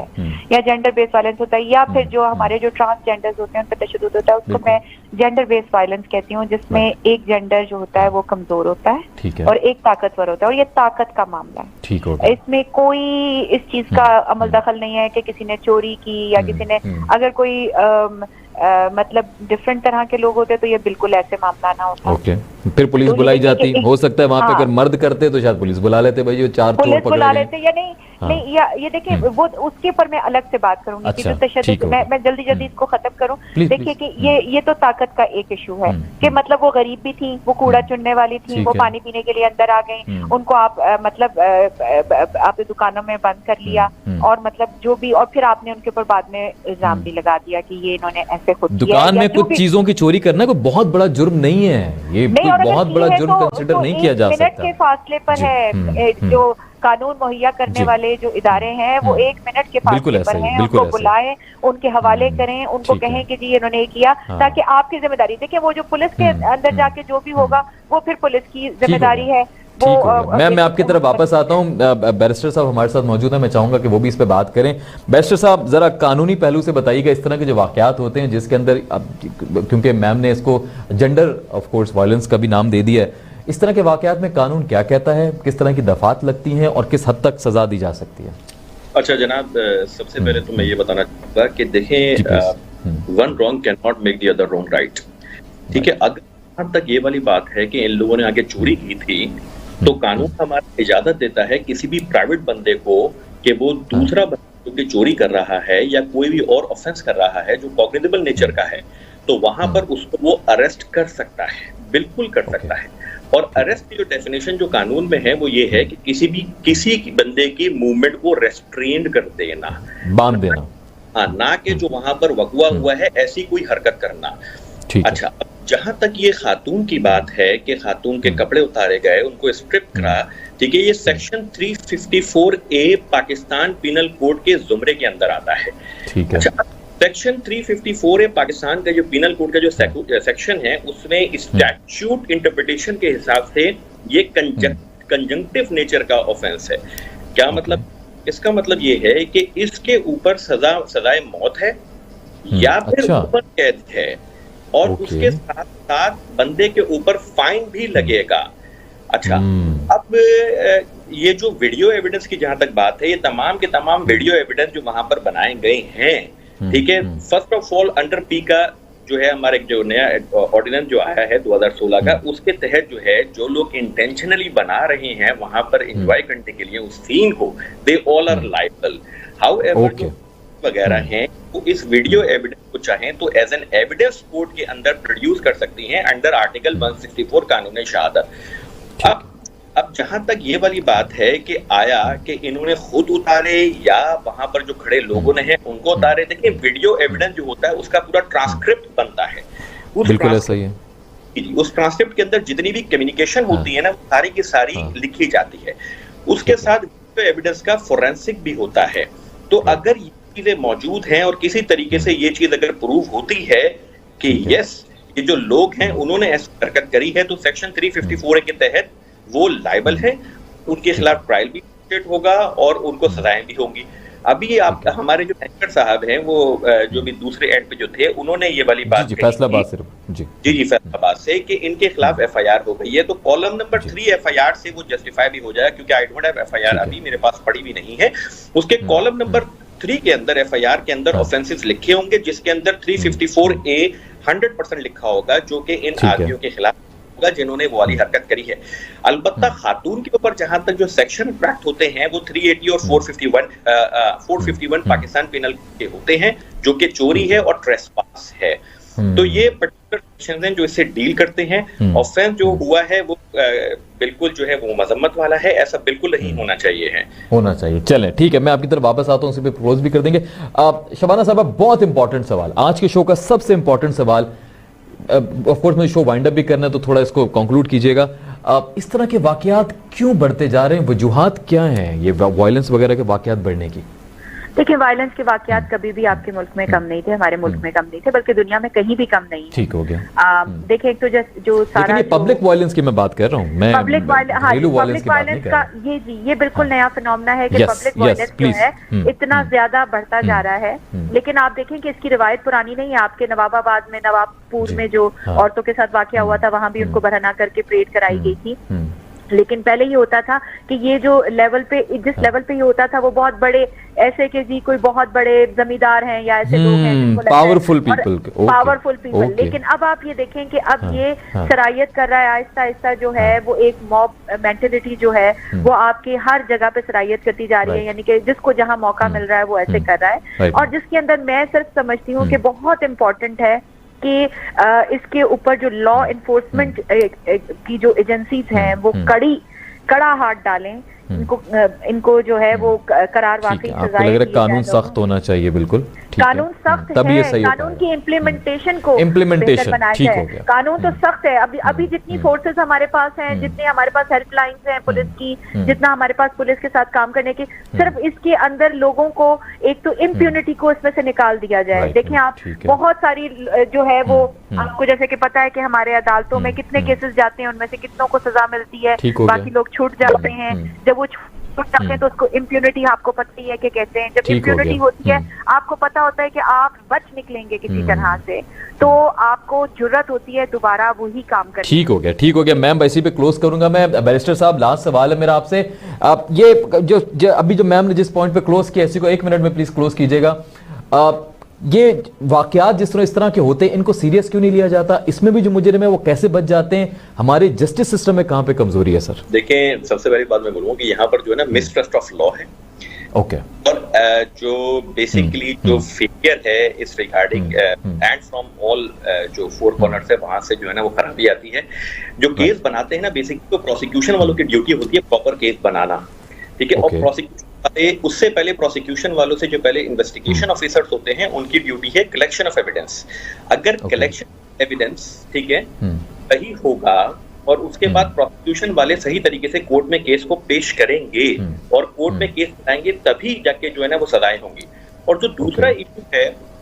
या जेंडर बेस्ड वायलेंस होता है, या फिर जो हमारे जो ट्रांसजेंडर्स होते हैं उन पर तशद्दुद होता है, उसको मैं जेंडर बेस्ड वायलेंस कहती हूँ, जिसमें एक जेंडर जो होता है वो कमजोर होता है और एक ताकतवर होता है, और ये ताकत का मामला है। ठीक होगा, इसमें कोई इस चीज का अमल दखल नहीं है कि किसी ने चोरी की या किसी ने, अगर कोई मतलब डिफरेंट तरह के लोग होते तो ये बिल्कुल ऐसे मामला ना होता। ओके, फिर पुलिस बुलाई जाती, हो सकता है वहां पे अगर मर्द करते तो शायद पुलिस बुला लेते, भाई ये 4 चोर पुलिस पकड़े बुला गए। लेते या नहीं। नहीं, या ये देखिए वो उसके ऊपर मैं अलग से बात करूंगी। अच्छा, तशद्दुद, मैं जल्दी इसको खत्म करूं। प्लीज, देखिए कि ये तो ताकत का एक इशू है कि मतलब वो गरीब भी थी, वो कूड़ा चुनने वाली थी, वो पानी पीने के लिए अंदर आ गई, उनको आप मतलब आपने दुकानों में बंद कर लिया, और मतलब जो भी, और फिर आपने उनके ऊपर बाद में इल्जाम भी लगा दिया कि ये इन्होंने ऐसे खुद दुकान में कुछ चीजों की चोरी करना कोई बहुत बड़ा जुर्म नहीं है, ये बहुत बड़ा जुर्म कंसिडर नहीं किया जा सकता। मिनट के फासले पर है, जो कानून मुहैया करने वाले जो इदारे हैं वो 1 मिनट के फासले पर हैं, उनको बुलाएं, उनके हवाले करें, उनको कहें कि जी इन्होंने ये किया, ताकि आपकी जिम्मेदारी, देखिए वो जो पुलिस के अंदर जाके जो भी होगा वो फिर पुलिस की जिम्मेदारी है। मैं आपकी तरफ वापस आता हूँ। बैरिस्टर साहब हमारे साथ मौजूद है, मैं चाहूंगा कि वो भी इस पे बात करें। बैरिस्टर साहब जरा कानूनी पहलू से बताइएगा, इस तरह के जो वाकयात होते हैं जिसके अंदर, क्योंकि मैम ने इसको जेंडर ऑफ कोर्स वायलेंस का भी नाम दे दिया है, इस तरह के वाकयात में कानून क्या कहता है, किस तरह की दफात लगती हैं और किस हद तक सजा दी जा सकती है? अच्छा जनाब, सबसे पहले तो मैं ये बताना चाहूंगा कि देखें, one wrong can not make the other wrong right. ठीक है, अगर तक ये वाली बात है कि इन लोगों ने आगे चोरी की थी, तो कानून हमारा इजाजत देता है किसी भी प्राइवेट बंदे को कि वो दूसरा बंदा जो चोरी कर रहा है या कोई भी और ऑफेंस कर रहा है जो कॉग्निजेबल नेचर का है, तो वहां पर उसको वो अरेस्ट कर सकता है, बिल्कुल कर सकता है। और अरेस्ट की जो डेफिनेशन जो कानून में है वो ये है कि किसी बंदे की मूवमेंट को रेस्ट्रेन कर देना, बांध देना, हाँ, ना कि जो वहां पर वकवा हुआ है ऐसी कोई हरकत करना। अच्छा, जहां तक ये खातून की बात है कि खातून के कपड़े उतारे गए, उनको स्ट्रिप करा, ठीक है, ये section 354A Pakistan penal code के जुमरे के अंदर आता है। ठीक है। अच्छा, सेक्शन 354A पाकिस्तान का जो पिनल कोड का जो सेक्शन है, उसमें स्टैट्यूट इंटरप्रिटेशन के हिसाब से ये कंजंक्टिव नेचर का ऑफेंस है। क्या मतलब? इसका मतलब ये है कि इसके ऊपर सजाए मौत है या फिर ऊपर कैद है, और उसके साथ साथ बंदे के ऊपर फाइन भी लगेगा। अच्छा, अब ये जो वीडियो एविडेंस की जहां तक बात है, ये तमाम के तमाम वीडियो एविडेंस जो वहां पर बनाए गए हैं, ठीक है, first of all under P का जो है हमारे जो नया ऑर्डिनेंस जो आया है 2016 का, उसके तहत जो है जो लोग इंटेंशनली बना रहे हैं वहां पर एंजॉय करने के लिए उस सीन को, they all are liable. However वगैरह हैं वो इस वीडियो एविडेंस को चाहें तो एज एन एविडेंस कोर्ट के अंदर प्रोड्यूस कर सकती हैं अंडर आर्टिकल 164 कानून शहादत। अब जहां तक ये वाली बात है कि आया कि इन्होंने खुद उतारे या वहां पर जो खड़े लोगों ने हैं उनको उतारे, देखिए वीडियो एविडेंस जो होता है उसका पूरा ट्रांसक्रिप्ट बनता है, बिल्कुल ऐसा ही है। उस ट्रांसक्रिप्ट के अंदर जितनी भी कम्युनिकेशन होती है ना, सारी की सारी लिखी जाती है। उसके साथ वीडियो एविडेंस का फोरेंसिक भी होता है। तो अगर ये चीजें मौजूद हैं और किसी तरीके से ये चीज अगर प्रूव होती है कि यस ये जो लोग हैं उन्होंने ऐसी हरकत करी है, तो सेक्शन 354 के तहत वो लायबल है, उनके खिलाफ ट्रायल भी होगा और उनको सजाएं भी होंगी। अभी आप हमारे जो एंकर साहब हैं वो जो भी दूसरे एंड पे जो थे, उन्होंने ये वाली बात फैसलाबाद सिर्फ जी फैसलाबाद से कि इनके खिलाफ एफआईआर हो गई है, तो कॉलम नंबर 3 एफआईआर से वो जस्टिफाई भी हो जाएगा, क्योंकि आई डोंट हैव एफआईआर अभी मेरे पास पड़ी भी नहीं है। उसके कॉलम नंबर 3 के अंदर एफआईआर के अंदर ऑफेंसेस लिखे होंगे, जिसके अंदर 354A 100% लिखा होगा, जो कि इन आदमियों के खिलाफ होगा जिन्होंने वो वाली हरकत करी है। अलबत्ता खातून के ऊपर जहां तक जो सेक्शन ट्रैक्ट होते हैं वो 380 और 451 पाकिस्तान पिनल के होते हैं, जो कि चोरी है और ट्रेसपास है। तो ये पर्टिकुलर सेक्शन हैं जो इससे डील करते हैं। ऑफेंस जो हुआ है वो बिल्कुल जो है वो मजम्मत वाला है, ऐसा बिल्कुल नहीं होना चाहिए। चलें ठीक है, मैं आपकी तरफ वापस आता हूं, उसी पे क्लोज भी कर देंगे। शबाना साहब, बहुत इंपॉर्टेंट सवाल, आज के शो का सबसे इंपॉर्टेंट सवाल, ऑफ कोर्स मुझे शो वाइंड अप भी करना है तो थोड़ा इसको कंक्लूड कीजिएगा। इस तरह के वाकयात क्यों बढ़ते जा रहे हैं, वजूहात क्या हैं ये वायलेंस वगैरह के वाकयात बढ़ने की? देखिए, वायलेंस के वाकयात कभी भी आपके मुल्क में कम नहीं थे, हमारे मुल्क में कम नहीं थे, बल्कि दुनिया में कहीं भी कम नहीं है। ठीक हो गया। देखिए, एक तो जो सारा ये पब्लिक वायलेंस की मैं बात कर रहा हूँ, मैं पब्लिक वायलेंस का ये बिल्कुल नया फिनोमेना है कि पब्लिक वायलेंस जो है इतना ज्यादा बढ़ता जा रहा है। लेकिन आप देखें कि इसकी रिवायत पुरानी नहीं है। आपके नवाबाबाद में, नवाबपुर में जो औरतों के साथ वाकया हुआ था, वहां भी उनको बरहना करके परेड कराई गई थी। लेकिन पहले ये होता था कि ये जो लेवल पे, जिस लेवल पे ये होता था, वो बहुत बड़े ऐसे कि जी कोई बहुत बड़े जमींदार हैं या ऐसे लोग हैं, पावरफुल पीपल। लेकिन अब आप ये देखें कि अब ये सरायत कर रहा है आहिस्ता आहिस्ता, जो है वो एक मॉब मेंटेलिटी जो है वो आपके हर जगह पे सरायत करती जा रही है। यानी कि जिसको जहां मौका मिल रहा है वो ऐसे कर रहा है। और जिसके अंदर मैं सिर्फ समझती हूँ कि बहुत इम्पोर्टेंट है कि इसके ऊपर जो लॉ इन्फोर्समेंट की जो एजेंसीज हैं वो कड़ा हाथ डालें। इनको जो है वो करार वाकई सजाएं। लग रहा है कानून सख्त होना चाहिए, बिल्कुल कानून सख्त है, कानून की इम्प्लीमेंटेशन को बनाया जाए। कानून तो सख्त है। अभी जितनी फोर्सेस हमारे पास हैं, जितने हमारे पास हेल्पलाइंस हैं पुलिस की, जितना हमारे पास पुलिस के साथ काम करने की, सिर्फ इसके अंदर लोगों को एक तो इम्प्यूनिटी को इसमें से निकाल दिया जाए। देखें आप, बहुत सारी जो है वो आपको जैसे कि पता है कि हमारे अदालतों में कितने केसेस जाते हैं, उनमें से कितनों को सजा मिलती है, बाकी लोग छूट जाते हैं। जब वो छूट जाते हैं तो उसको इम्प्यूनिटी आपको पता है कि कहते हैं। जब इम्प्यूनिटी होती है, आपको पता होता है कि आप बच निकलेंगे किसी तरह से, तो आपको जुर्रत होती है दोबारा वही काम करने। ठीक हो गया मैम, इसी पे क्लोज करूंगा मैं। बैरिस्टर साहब, लास्ट सवाल है मेरा आपसे। आप ये जो अभी जो मैम ने जिस पॉइंट पे क्लोज किया, इसी को 1 मिनट में प्लीज क्लोज कीजिएगा। ये वाकयात इस तरह के होते हैं, इनको सीरियस क्यों नहीं लिया जाता? इसमें भी जो मुजरिम है वो कैसे बच जाते हैं? हमारे जस्टिस सिस्टम में कहाँ पे कमजोरी है सर? देखें, सबसे पहली बात मैं बोलूंगा कि यहाँ पर जो है ना मिसट्रस्ट ऑफ लॉ है। ओके। और जो बेसिकली जो फेलियर है इस रिगार्डिंग एंड फ्रॉम ऑल जो 4 कॉर्नर से, वहां से जो है ना वो खराबी आती है। जो केस बनाते हैं ना, बेसिकली तो प्रोसिक्यूशन वालों की ड्यूटी होती है प्रॉपर केस बनाना, ठीक है। और प्रोसिक्यूशन उससे पहले प्रोसिक्यूशन वालों से जो पहले इन्वेस्टिगेशन ऑफिसर्स होते हैं, उनकी ड्यूटी है कलेक्शन ऑफ एविडेंस। अगर कलेक्शन एविडेंस, ठीक है, सही होगा और उसके बाद प्रोसिक्यूशन वाले सही तरीके से कोर्ट में केस को पेश करेंगे और कोर्ट में केस बनाएंगे, तभी जाके जो है ना वो सजाएं होंगी। और जो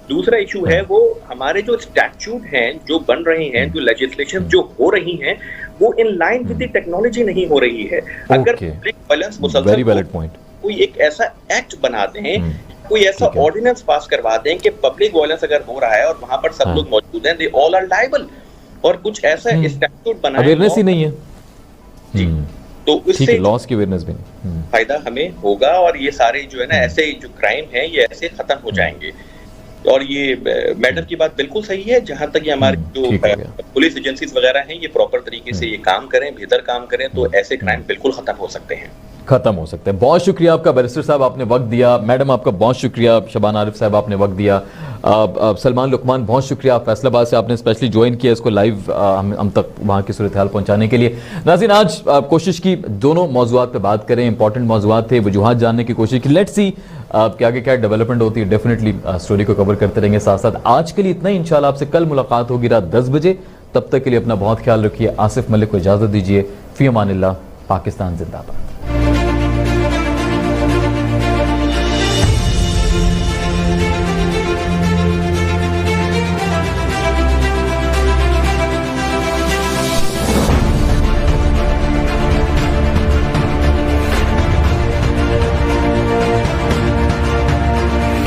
दूसरा इशू है वो हमारे जो स्टैट्यूट हैं जो बन रहे हैं, जो लेजिस्लेशन जो हो रही हैं, वो in line with the technology नहीं हो रही है। अगर पब्लिक वायलेंस मुसलसल कोई एक ऐसा एक्ट बना दें, कोई ऐसा ऑर्डिनेंस पास करवा दें कि पब्लिक वायलेंस अगर हो रहा है और वहां पर सब लोग मौजूद हैं, दे ऑल आर लायबल, और कुछ ऐसा स्टैट्यूट बनाए, अवेयरनेस ही नहीं है जी, तो उससे लॉस की अवेयरनेस भी नहीं, फायदा हमें होगा और ये सारे जो है ना ऐसे जो क्राइम है ये ऐसे खत्म हो जाएंगे। और ये मैडम की बात बिल्कुल सही है, जहां तक ये हमारी जो पुलिस एजेंसीज वगैरह हैं ये प्रॉपर तरीके से ये काम करें, बेहतर काम करें, तो ऐसे क्राइम बिल्कुल खत्म हो सकते हैं। बहुत शुक्रिया आपका बैरिस्टर साहब, आपने वक्त दिया। मैडम आपका बहुत शुक्रिया। शबाना आरिफ साहब आपने वक्त दिया। सलमान लुकमान बहुत शुक्रिया, फैसलाबाद से आपने स्पेशली ज्वाइन किया इसको लाइव हम तक वहाँ की सूरत हाल पहुँचाने के लिए। नाज़रीन, आज कोशिश की दोनों मौज़ूआत पे बात करें, इंपॉर्टेंट मौज़ूआत थे, वजूहात जानने की कोशिश की। लेट्स सी कि आगे क्या डेवलपमेंट होती है। डेफिनेटली स्टोरी को कवर करते रहेंगे साथ साथ। आज के लिए इतना ही, इंशाल्लाह आपसे कल मुलाकात होगी रात 10 बजे। तब तक के लिए अपना बहुत ख्याल रखिए। आसिफ मलिक को इजाज़त दीजिए। फ़ी अमानिल्लाह। पाकिस्तान जिंदाबाद।